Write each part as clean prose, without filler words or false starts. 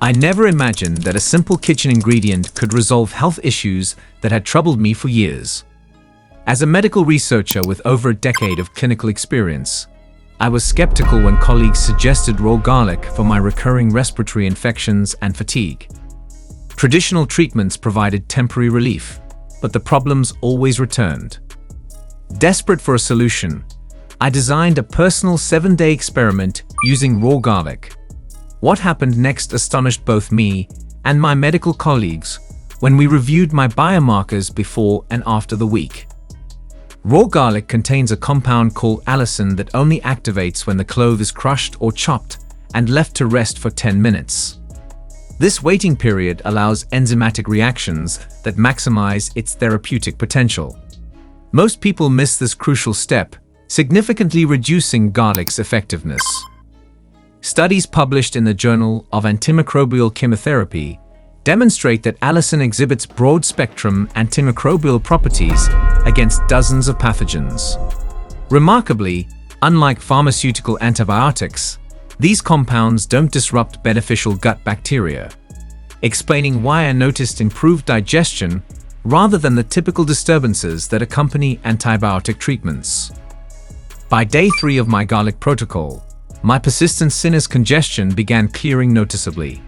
I never imagined that a simple kitchen ingredient could resolve health issues that had troubled me for years. As a medical researcher with over a decade of clinical experience, I was skeptical when colleagues suggested raw garlic for my recurring respiratory infections and fatigue. Traditional treatments provided temporary relief, but the problems always returned. Desperate for a solution, I designed a personal 7-day experiment using raw garlic. What happened next astonished both me and my medical colleagues when we reviewed my biomarkers before and after the week. Raw garlic contains a compound called allicin that only activates when the clove is crushed or chopped and left to rest for 10 minutes. This waiting period allows enzymatic reactions that maximize its therapeutic potential. Most people miss this crucial step, significantly reducing garlic's effectiveness. Studies published in the Journal of Antimicrobial Chemotherapy demonstrate that allicin exhibits broad-spectrum antimicrobial properties against dozens of pathogens. Remarkably, unlike pharmaceutical antibiotics, these compounds don't disrupt beneficial gut bacteria, explaining why I noticed improved digestion rather than the typical disturbances that accompany antibiotic treatments. By day 3 of my garlic protocol, my persistent sinus congestion began clearing noticeably.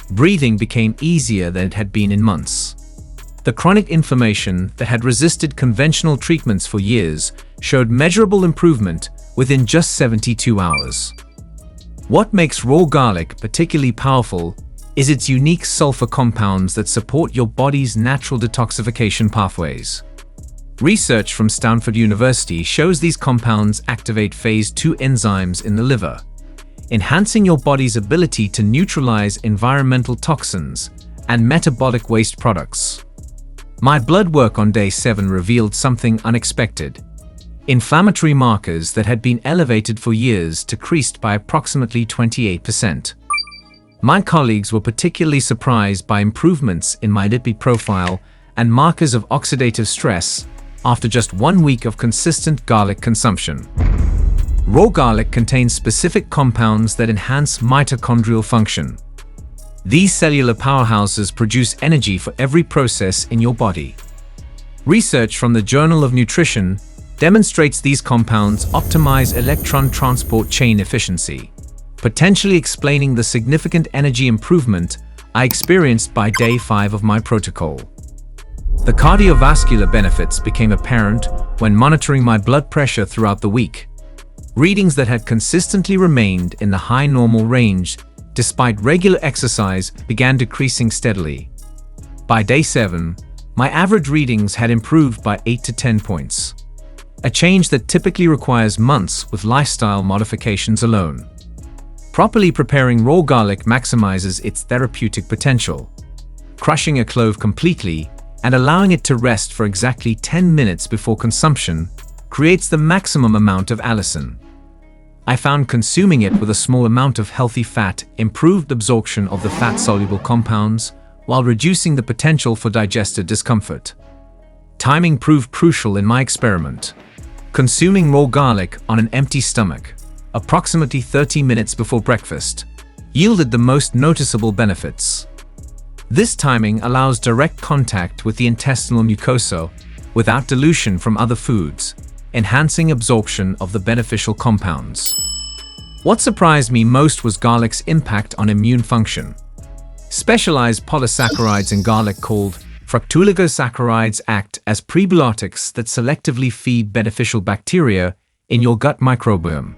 Breathing became easier than it had been in months. The chronic inflammation that had resisted conventional treatments for years showed measurable improvement within just 72 hours. What makes raw garlic particularly powerful is its unique sulfur compounds that support your body's natural detoxification pathways. Research from Stanford University shows these compounds activate phase 2 enzymes in the liver, enhancing your body's ability to neutralize environmental toxins and metabolic waste products. My blood work on day 7 revealed something unexpected. Inflammatory markers that had been elevated for years decreased by approximately 28%. My colleagues were particularly surprised by improvements in my lipid profile and markers of oxidative stress after just 1 week of consistent garlic consumption. Raw garlic contains specific compounds that enhance mitochondrial function. These cellular powerhouses produce energy for every process in your body. Research from the Journal of Nutrition demonstrates these compounds optimize electron transport chain efficiency, potentially explaining the significant energy improvement I experienced by day 5 of my protocol. The cardiovascular benefits became apparent when monitoring my blood pressure throughout the week. Readings that had consistently remained in the high normal range despite regular exercise began decreasing steadily. By day 7, my average readings had improved by 8 to 10 points, a change that typically requires months with lifestyle modifications alone. Properly preparing raw garlic maximizes its therapeutic potential. Crushing a clove completely and allowing it to rest for exactly 10 minutes before consumption creates the maximum amount of allicin. I found consuming it with a small amount of healthy fat improved absorption of the fat-soluble compounds while reducing the potential for digestive discomfort. Timing proved crucial in my experiment. Consuming raw garlic on an empty stomach, approximately 30 minutes before breakfast, yielded the most noticeable benefits. This timing allows direct contact with the intestinal mucosa without dilution from other foods, enhancing absorption of the beneficial compounds. What surprised me most was garlic's impact on immune function. Specialized polysaccharides in garlic called fructooligosaccharides act as prebiotics that selectively feed beneficial bacteria in your gut microbiome.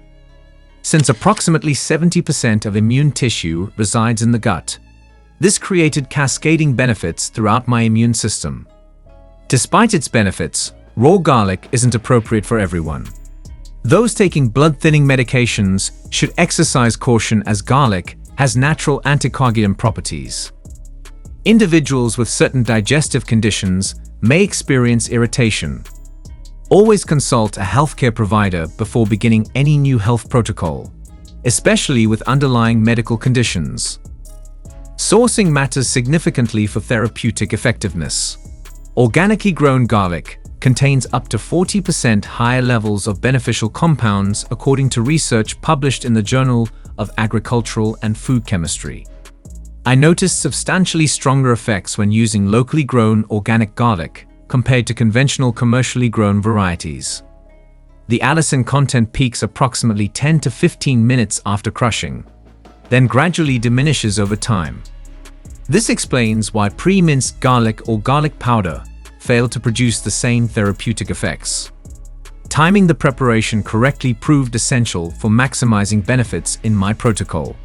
Since approximately 70% of immune tissue resides in the gut, this created cascading benefits throughout my immune system. Despite its benefits, raw garlic isn't appropriate for everyone. Those taking blood-thinning medications should exercise caution as garlic has natural anticoagulant properties. Individuals with certain digestive conditions may experience irritation. Always consult a healthcare provider before beginning any new health protocol, especially with underlying medical conditions. Sourcing matters significantly for therapeutic effectiveness. Organically grown garlic contains up to 40% higher levels of beneficial compounds according to research published in the Journal of Agricultural and Food Chemistry. I noticed substantially stronger effects when using locally grown organic garlic compared to conventional commercially grown varieties. The allicin content peaks approximately 10 to 15 minutes after crushing, then gradually diminishes over time. This explains why pre-minced garlic or garlic powder failed to produce the same therapeutic effects. Timing the preparation correctly proved essential for maximizing benefits in my protocol.